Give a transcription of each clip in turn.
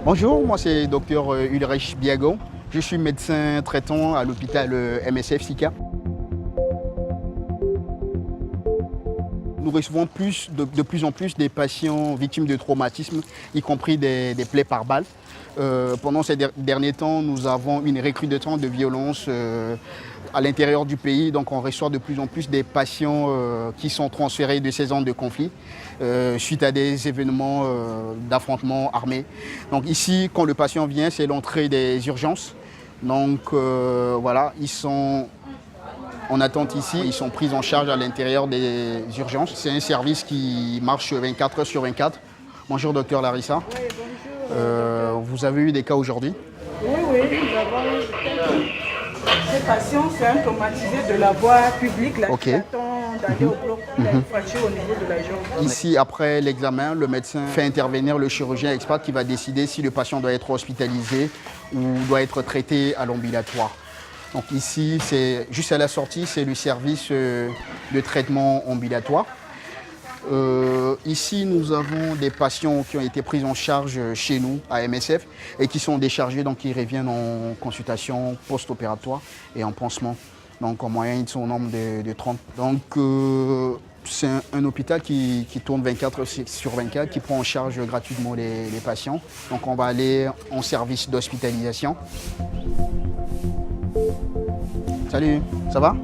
Bonjour, moi c'est Dr Ulrich Biago. Je suis médecin traitant à l'hôpital MSF SICA. Nous recevons de plus en plus des patients victimes de traumatismes, y compris des plaies par balle. Pendant ces derniers temps, nous avons une recrudescence de violence à l'intérieur du pays. Donc on reçoit de plus en plus des patients qui sont transférés de ces zones de conflit suite à des événements d'affrontements armés. Donc ici, quand le patient vient, c'est l'entrée des urgences. Donc voilà, ils sont en attente ici, ils sont pris en charge à l'intérieur des urgences. C'est un service qui marche 24 heures sur 24. Bonjour docteur Larissa. Oui, bonjour. Vous avez eu des cas aujourd'hui? Oui, nous avons ces patients sont traumatisés de la voie publique, là, qui attendent d'aller au bloc, il y a une fracture au niveau de la jambe. Ici, après l'examen, le médecin fait intervenir le chirurgien expert qui va décider si le patient doit être hospitalisé ou doit être traité à l'ambulatoire. Donc ici, c'est juste à la sortie, c'est le service de traitement ambulatoire. Ici, nous avons des patients qui ont été pris en charge chez nous à MSF et qui sont déchargés, donc ils reviennent en consultation post-opératoire et en pansement. Donc en moyenne, ils sont au nombre de 30. Donc c'est un hôpital qui tourne 24 sur 24, qui prend en charge gratuitement les patients. Donc on va aller en service d'hospitalisation. Salut, ça va?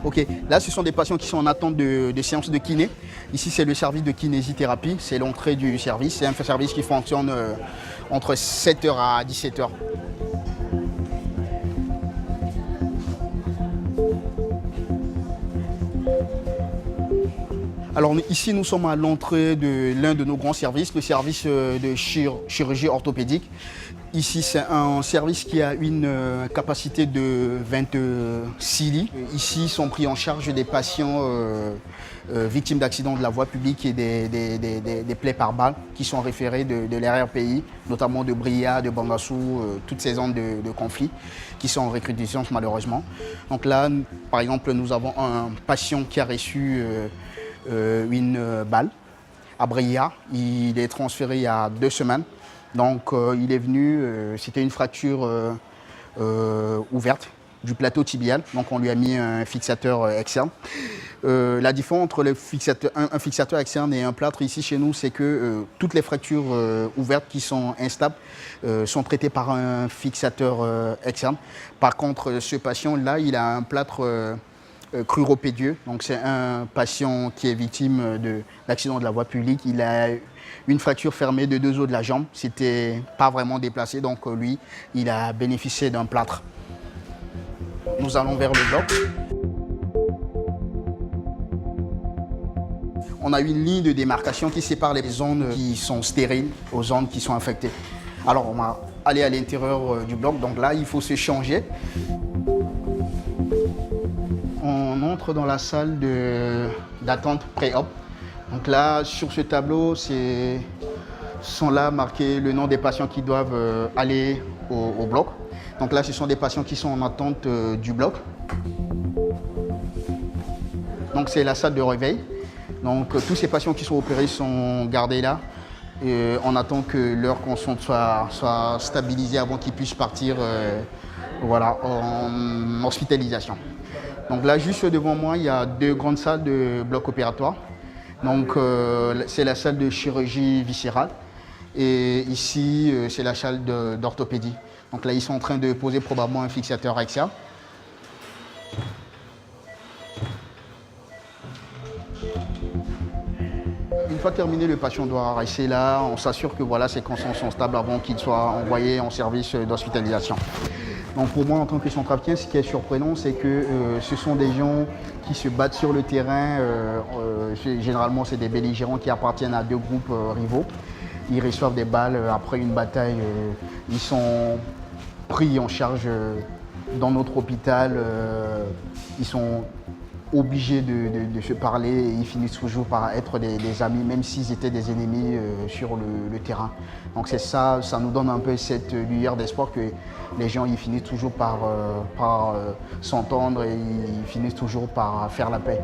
Ok, là ce sont des patients qui sont en attente de séances de kiné. Ici c'est le service de kinésithérapie, c'est l'entrée du service. C'est un service qui fonctionne entre 7h à 17h. Alors ici nous sommes à l'entrée de l'un de nos grands services, le service de chirurgie orthopédique. Ici, c'est un service qui a une capacité de 26 lits. Ici sont pris en charge des patients victimes d'accidents de la voie publique et des plaies par balle qui sont référés de l'arrière-pays, notamment de Bria, de Bangassou, toutes ces zones de conflit qui sont en recrudescence malheureusement. Donc là, par exemple, nous avons un patient qui a reçu une balle à Bria. Il est transféré il y a 2 semaines. Donc il est venu, c'était une fracture ouverte du plateau tibial, donc on lui a mis un fixateur externe. La différence entre un fixateur externe et un plâtre ici chez nous, c'est que toutes les fractures ouvertes qui sont instables sont traitées par un fixateur externe. Par contre, ce patient-là, il a un plâtre cruropédieux, donc c'est un patient qui est victime d'accident de la voie publique. Il a une fracture fermée de 2 os de la jambe, c'était pas vraiment déplacé, donc lui, il a bénéficié d'un plâtre. Nous allons vers le bloc. On a une ligne de démarcation qui sépare les zones qui sont stériles aux zones qui sont infectées. Alors on va aller à l'intérieur du bloc, donc là il faut se changer. On entre dans la salle d'attente pré-op. Donc là, sur ce tableau, sont là marqués le nom des patients qui doivent aller au bloc. Donc là, ce sont des patients qui sont en attente du bloc. Donc c'est la salle de réveil. Donc tous ces patients qui sont opérés sont gardés là. On attend que leur conscience soit stabilisée avant qu'ils puissent partir voilà, en hospitalisation. Donc là, juste devant moi, il y a 2 grandes salles de bloc opératoire. Donc c'est la salle de chirurgie viscérale et ici c'est la salle d'orthopédie. Donc là ils sont en train de poser probablement un fixateur axial. Une fois terminé, le patient doit rester là. On s'assure que voilà, ses consciences sont stables avant qu'il soit envoyé en service d'hospitalisation. Donc pour moi, en tant que centrafricain, ce qui est surprenant, c'est que ce sont des gens qui se battent sur le terrain. Généralement, c'est des belligérants qui appartiennent à 2 groupes rivaux. Ils reçoivent des balles après une bataille. Ils sont pris en charge dans notre hôpital. Ils sont obligés de se parler et ils finissent toujours par être des amis, même s'ils étaient des ennemis sur le terrain. Donc c'est ça, ça nous donne un peu cette lueur d'espoir que les gens ils finissent toujours par s'entendre et ils finissent toujours par faire la paix.